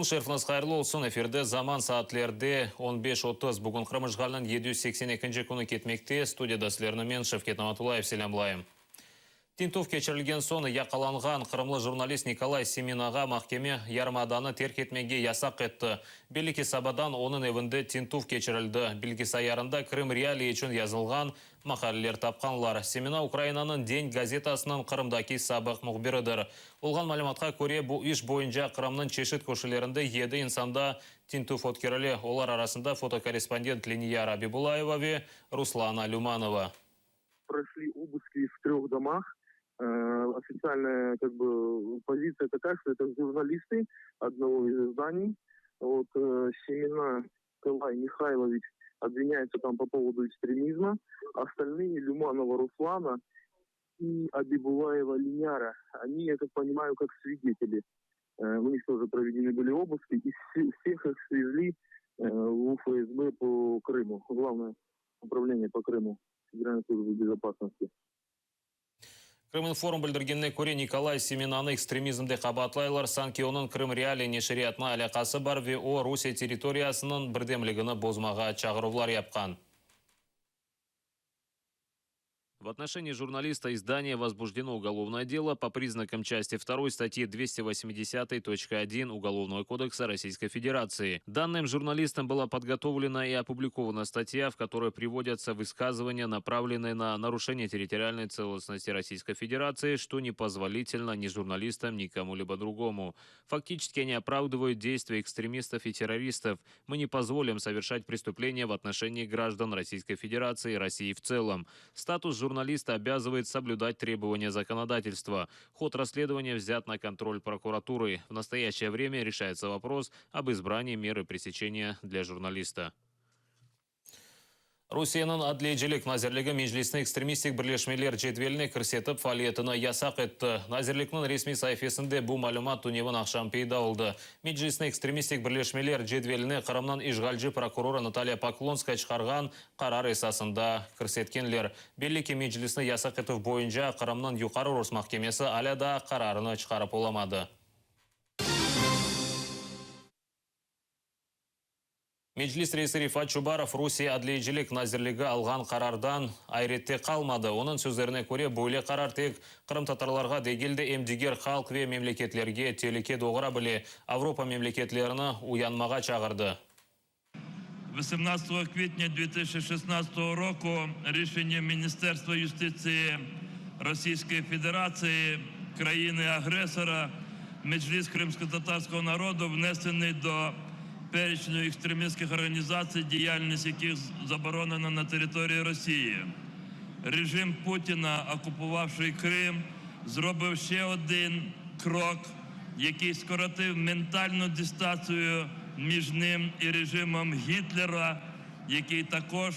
Шерфназ қайырлы олсын эфирде заман саатлерде 15.30 бүгін Қырымышғалынан 782 күні кетмекте. Студияда сілеріні мен Шевкет Наматулаев селямлайым. Тинтов кечірілген соны яқаланған қырымлы журналист Николай Семинаға махкеме ярмаданы терк етмеге ясақ етті. Беліке сабадан оның evінде Тинтов кечірілді. Білгісаярында Крым реалии үшін язылған мақалелер тапқанлар. Семина Украинаның День газетасының Қырымдаки сабық мұғбірідір. Олған мәліметқа көре бұл іш бойынша Қырымның чешет көшелерінде еді инсанда Тинтов өткерілі. Олар арасында фотокорреспондент Линия Рабибулаева ве Руслана Люманова. Прошли обыски в 3 домах. Официальная позиция такая, что это журналисты одного из изданий. Семина Николай Михайлович обвиняется там по поводу экстремизма. Остальные Люманова Руслана и Абибулаева Линяра, они, я так понимаю, как свидетели. У них тоже проведены были обыски, и всех их свезли в ФСБ по Крыму, главное управление по Крыму, Федеральной службы безопасности. Крыминформ білдіргенне көре Николай Семинаны экстремизмде қабатлайлар санки оның Крым реалии нешіриятына алақасы бар ве о Русия территориясының бірдемлігіні бозмаға чағырулар япқан. В отношении журналиста издания возбуждено уголовное дело по признакам части 2 статьи 280.1 Уголовного кодекса Российской Федерации. Данным журналистам была подготовлена и опубликована статья, в которой приводятся высказывания, направленные на нарушение территориальной целостности Российской Федерации, что непозволительно ни журналистам, ни кому-либо другому. Фактически они оправдывают действия экстремистов и террористов. Мы не позволим совершать преступления в отношении граждан Российской Федерации и России в целом. Статус журналиста обязывает соблюдать требования законодательства. Ход расследования взят на контроль прокуратуры. В настоящее время решается вопрос об избрании меры пресечения для журналиста. Русияның адлейджілік назерлігі межлісінің экстремистик бірлешмелер жетвеліне кірсетіп фалиетіні ясақ етті. Назерлікнің ресми сайфесінде бұл малюмат түневін ақшам пейда олды. Межлісінің экстремистик бірлешмелер жетвеліне Қырымнан ишғалжы прокурора Наталья Поклонская шығарған қарар есасында кірсеткенлер. Беліке межлісіні ясақ етіп бойынша Қырымнан юқары Рос махкемесі аляда қарарыны шығарып оламады. Меджлис рейсі Рифат Чубаров Русия адлейджілік назерлігі алған қарардан айретте қалмады. Оның сөздеріне көре бөле қарар тек Қырым татарларға дегелді емдігер халық ве мемлекетлерге телеке доғыра біле Авропа мемлекетлеріні уянмаға чағырды. 18 квітня 2016 року рішення Міністерства юстиції Російської Федерації, країни-агресора, Меджліс кримсько-татарського народу внесений до перечню екстремістських організацій, діяльність яких заборонена на території Росії. Режим Путіна, окупувавши Крим, зробив ще один крок, який скоротив ментальну дистанцію між ним і режимом Гітлера, який також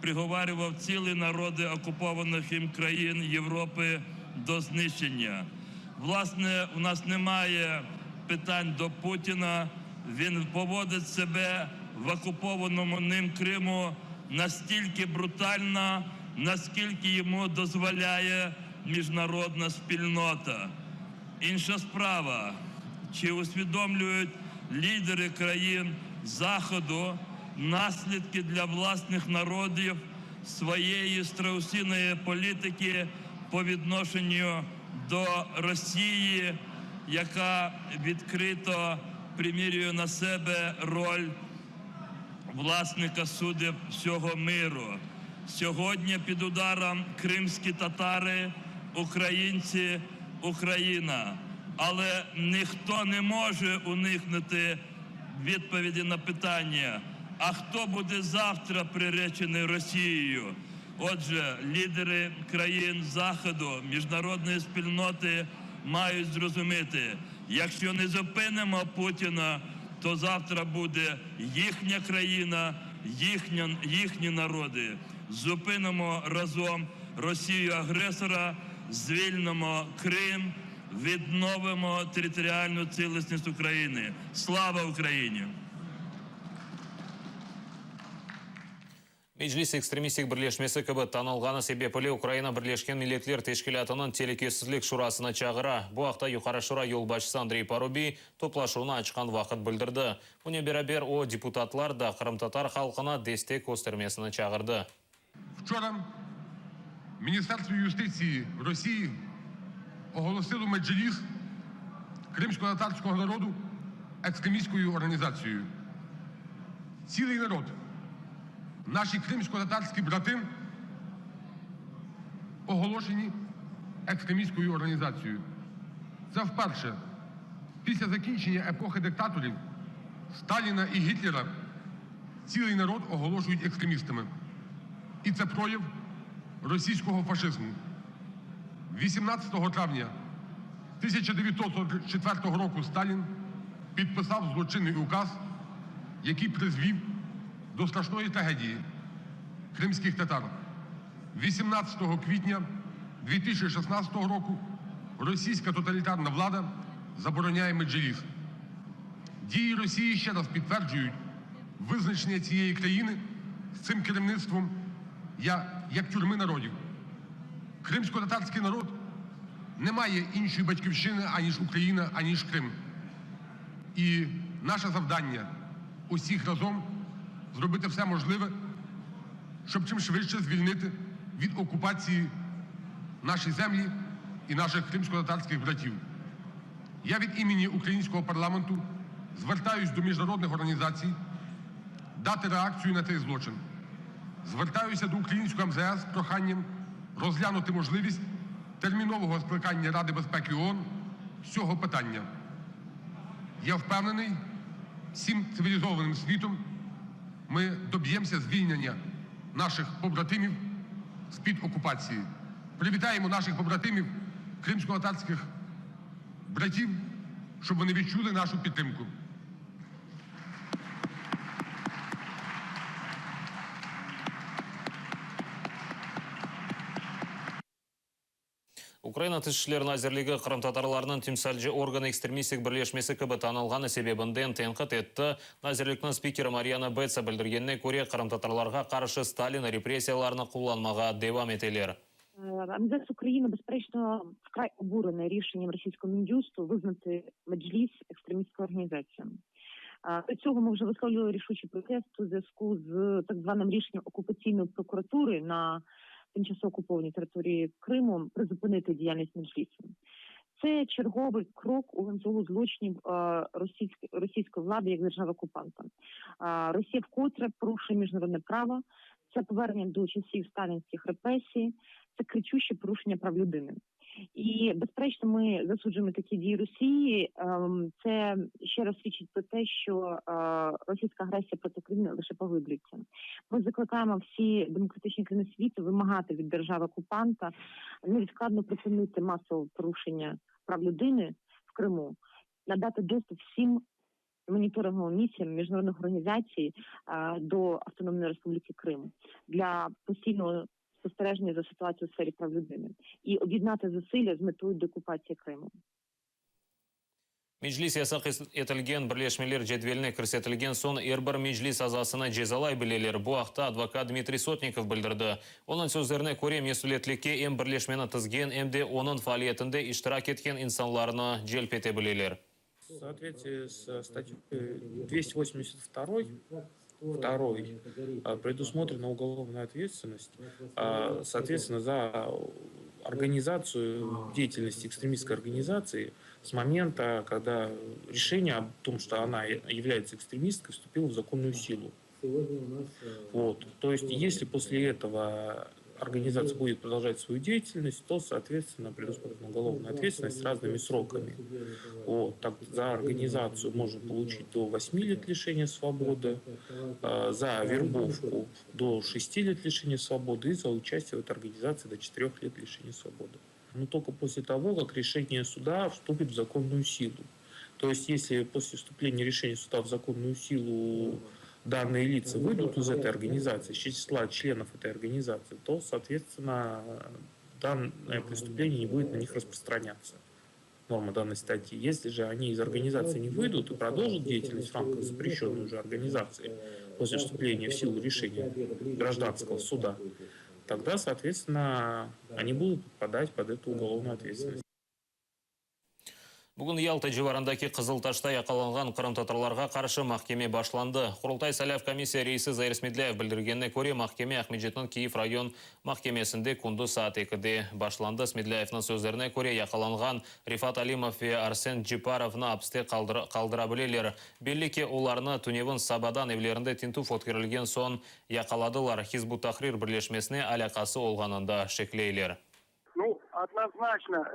приговарював цілі народи окупованих їм країн Європи до знищення. Власне, у нас немає питань до Путіна. Він поводить себе в окупованому ним Криму настільки брутально, наскільки йому дозволяє міжнародна спільнота. Інша справа, чи усвідомлюють лідери країн Заходу наслідки для власних народів своєї страусиної політики по відношенню до Росії, яка відкрито примірює на себе роль власника судеб всього миру. Сьогодні під ударом кримські татари, українці, Україна. Але ніхто не може уникнути відповіді на питання, а хто буде завтра приречений Росією? Отже, лідери країн Заходу, міжнародної спільноти мають зрозуміти, якщо не зупинимо Путіна, то завтра буде їхня країна, їхні народи. Зупинимо разом Росію-агресора, звільнимо Крим, відновимо територіальну цілісність України. Слава Україні! Мejlis экстремистик бірлешмесі кібі танылғаны себепілі Украина бірлешкен милетлер тешкілятының телекесізлік шурасына чағыра. Бұл ақта Юқара Шура елбашысы Андрей Парубий топлашуына ашқан вақыт білдірді. Бұне берабер о депутатлар да Қырым-татар халқына дестек көстермесіні чағырды. Вчора Міністерство юстиції Росії оголосило Меджліс кримсько-татарського народу екстремістською організацією. Цілий народ, наші кримсько-татарські брати, оголошені екстремістською організацією. Це вперше після закінчення епохи диктаторів Сталіна і Гітлера цілий народ оголошують екстремістами. І це прояв російського фашизму. 18 травня 1944 року Сталін підписав злочинний указ, який призвів до страшної трагедії кримських татар. 18 квітня 2016 року російська тоталітарна влада забороняє Меджліс. Дії Росії ще раз підтверджують визначення цієї країни з цим керівництвом як тюрми народів. Кримсько-татарський народ не має іншої батьківщини, аніж Україна, аніж Крим. І наше завдання усіх разом зробити все можливе, щоб чим швидше звільнити від окупації наші землі і наших кримсько-татарських братів. Я від імені українського парламенту звертаюсь до міжнародних організацій дати реакцію на цей злочин. Звертаюся до українського МЗС з проханням розглянути можливість термінового скликання Ради безпеки ООН з цього питання. Я впевнений, всім цивілізованим світом ми доб'ємося звільнення наших побратимів з-під окупації. Привітаємо наших побратимів, кримсько-татарських братів, щоб вони відчули нашу підтримку. Украина тышшылерін әзірлігі Қырым-татарларының тимсалжы органы экстремистік бірлешмесі кібі танылғаны себебінден тенқыт етті. Әзірліктің спикері Марьяна Бетса білдіргеніне көре Қырым-татарларға қаршы Сталин репрессияларына қолданмаға девам етелер. МЗС України, безперечно, вкрай обурений рішенням російського Мін'юсту визнати Меджліс екстремістською організацією. До цього ми вже висловлювали рішучий протест у зв'язку з так званим рішенням окупаційної прокуратури на тимчасово окупованій території Криму призупинити діяльність Меджлісу. Це черговий крок у ланцюгу злочинів російської влади як держави-окупанта. Росія вкотре порушує міжнародне право, це повернення до часів сталінських репресій, це кричуще порушення прав людини. І, безперечно, ми засуджуємо такі дії Росії. Це ще раз свідчить про те, що російська агресія проти України лише поглиблюється. Ми закликаємо всі демократичні країни світу вимагати від держави-окупанта невідкладно припинити масове порушення прав людини в Криму, надати доступ всім моніторинговим місіям міжнародних організацій до Автономної Республіки Крим для постійного спостереження за ситуацією у сфері прав людини і об'єднати зусилля з метою деокупації Криму. Мejlis ясақ етілген бірлешмелер жедвеліне кірсетілген сон әрбір мejlis азасына жезалай білелер. Бұл ақта адвокат Дмитрий Сотников білдірді. Оның сөздеріне көре месулетлікке әм бірлешмені тізген, әмде оның фаалиетінде иштирак еткен инсанларына желп ете білелер. В соответствии с статьей 282 предусмотрена уголовная ответственность, соответственно, за организацию деятельности экстремистской организации с момента, когда решение о том, что она является экстремисткой, вступило в законную силу. Вот. То есть, если после этого организация будет продолжать свою деятельность, то, соответственно, предусмотрена уголовная ответственность с разными сроками. Вот. Так, за организацию можно получить до 8 лет лишения свободы, за вербовку до 6 лет лишения свободы и за участие в этой организации до 4 лет лишения свободы. Но только после того, как решение суда вступит в законную силу. То есть, если после вступления решения суда в законную силу данные лица выйдут из этой организации, из числа членов этой организации, то, соответственно, данное преступление не будет на них распространяться. Норма данной статьи. Если же они из организации не выйдут и продолжат деятельность в рамках запрещенной уже организации, после вступления в силу решения гражданского суда, тогда, соответственно, они будут подать под эту уголовную ответственность. Бүгін Ялта живарындаки Қызылташта яқаланған қырым-татарларға қаршы махкеме башланды. Құрылтай Саляв комиссия рейсі Зайыр Смедляев білдіргеніне көре махкеме Ахмеджетінің Киев район махкемесінде күнді саат 2-де башланды. Смедляевның сөздеріне көре яқаланған Рифат Алимов и Арсен Джипаровны апсте қалдыра білелер. Беліке оларны Туневін Сабадан евлерінде тинту фоткерілген сон яқаладылар. Хизбут Тахрир бірлешмесіне алақасы олғанында шеклейлер. Ну, однозначно,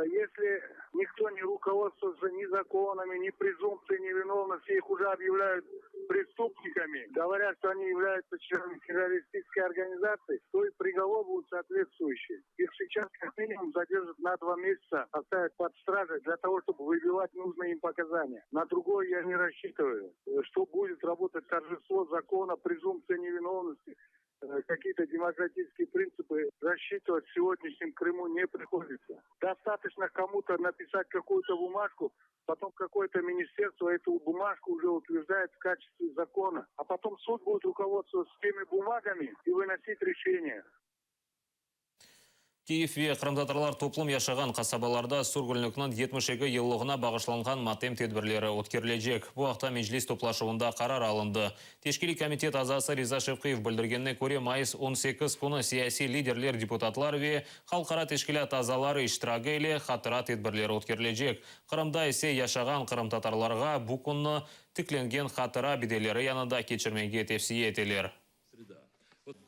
если никто не руководствуется ни законами, ни презумпцией невиновности, их уже объявляют преступниками, говорят, что они являются членами террористической организации, то и приговор будет соответствующий. Их сейчас как минимум задержат на 2 месяца, оставят под стражей для того, чтобы выбивать нужные им показания. На другое я не рассчитываю. Что будет работать торжество закона, презумпция невиновности, какие-то демократические принципы рассчитывать в сегодняшнем Крыму не приходится. Достаточно кому-то написать какую-то бумажку, потом какое-то министерство эту бумажку уже утверждает в качестве закона, а потом суд будет руководствоваться теми бумагами и выносить решение. Киеве қырым-татарлар топлым яшаған қасабаларда сүргілінікнің 72 еллығына бағышланған матем тедбірлері өткерілежек. Бұл ақта Меджлис топлашуында қарар алынды. Тешкili комитет азасы Риза Шевқиев білдіргеніне көре майыс 18 күні сияси лидерлер депутатлар ве халқара тешкилят азалары иштирагы еле хатыра тедбірлері өткерілежек. Қырымда есе яшаған қырым-татарларға бұл күні тікленген хатыра биделері янында кечірмеге тепсие етелер.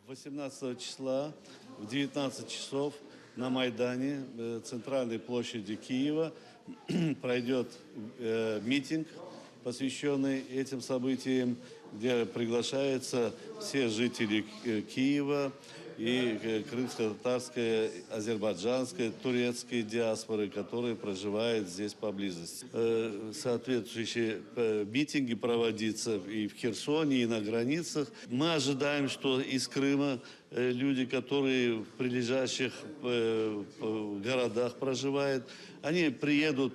18 числа в 19 часов на Майдане, центральной площади Киева, пройдет митинг, посвященный этим событиям, где приглашаются все жители Киева и крымско-татарской, азербайджанской, турецкой диаспоры, которые проживают здесь поблизости. Соответствующие митинги проводятся и в Херсоне, и на границах. Мы ожидаем, что из Крыма люди, которые в прилежащих городах проживают, они приедут,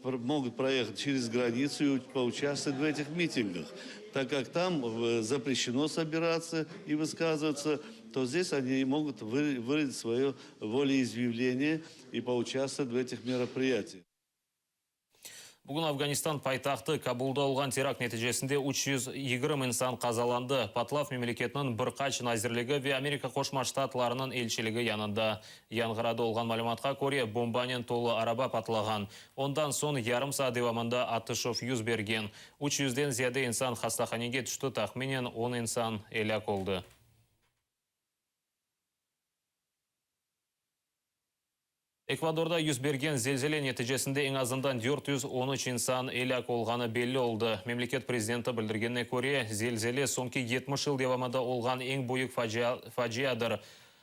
могут проехать через границу и поучаствовать в этих митингах. Так как там запрещено собираться и высказываться, то здесь они могут выразить свое волеизъявление и поучаствовать в этих мероприятиях. Бүгін Афганистан пайтақты Кабулда олған теракт нәтижесінде 320 инсан қазаланды. Патлав мемлекетінің бір қачын әзірлігі ве Америка Қошма Штатларының елшілігі янында. Яңғырады олған малыматқа көре бомбанен толы араба патлаған. Ондан сон ярым саат девамында атышов юз берген. 300-ден зияды инсан хастаханеге түшті, тахменен 10 инсан еляк олды. Эквадорда yüz берген зелзеле нәтижесінде ең азından 413 инсан еляк олғаны белі олды. Мемлекет президенті білдіргеніне көре, зелзеле соңки 70 жыл девамада олған ең бойық фажиядыр.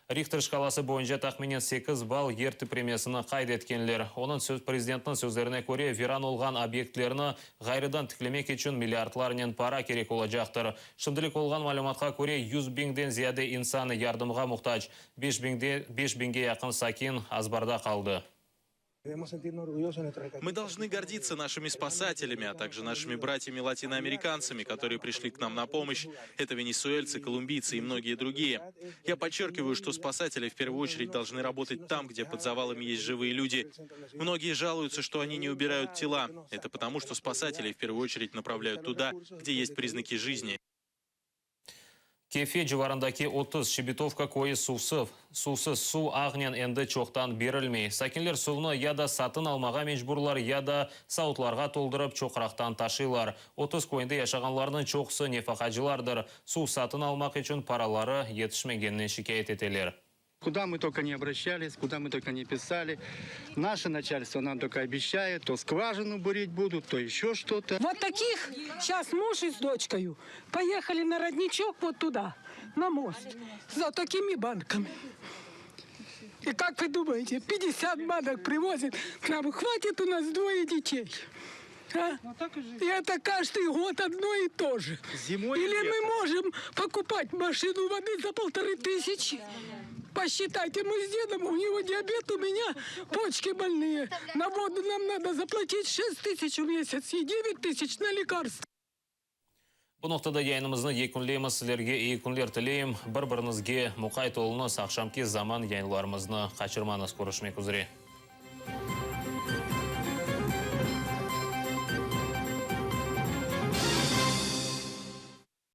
Рихтер шкаласы бойынша тахменен 8 балл ерті премиясыны қайд еткенлер. Оның президенттің сөздеріне көре, виран олған объектлеріні ғайрыдан тіклемек үшін миллиардларынан пара керек олажақтыр. Шымдылық олған малыматқа көре 100 биңден зияды инсаны ярдымға мұқтаж. 5 бинге яқын сакин азбарда қалды. Мы должны гордиться нашими спасателями, а также нашими братьями-латиноамериканцами, которые пришли к нам на помощь. Это венесуэльцы, колумбийцы и многие другие. Я подчеркиваю, что спасатели в первую очередь должны работать там, где под завалами есть живые люди. Многие жалуются, что они не убирают тела. Это потому, что спасатели в первую очередь направляют туда, где есть признаки жизни. Кефе живарындаки 30 шебетовка койы сусыз су ағнен әнді чоқтан берілмей. Сакинлер суыны яда сатын алмаға мечбурлар, яда сауытларға толдырып чоқырақтан ташылар. 30 койынды яшағанларының чоқсы нефақаджылардыр. Су сатын алмақ үшін паралары етішмегеннен шикайет етелер. Куда мы только не обращались, куда мы только не писали. Наше начальство нам только обещает, то скважину бурить будут, то еще что-то. Вот таких сейчас муж и с дочкой поехали на родничок вот туда, на мост, за такими банками. И как вы думаете, 50 банок привозят к нам, хватит у нас 2 детей. А? И это каждый год одно и то же. Зимой или мы можем покупать машину воды за 1500? Посчитайте, мы с дедом, у него диабет, у меня почки больные. На воду нам надо заплатить 6000 в месяц и 9000 на лекарства. Bu noktada yayınımızı yekunlayımız. Sizlerge iyi kunlar tileyim. Bir-birinizge muqay tolunuz akşamki zaman yayınlarımızını kaçırmanız. Görüşmek üzere.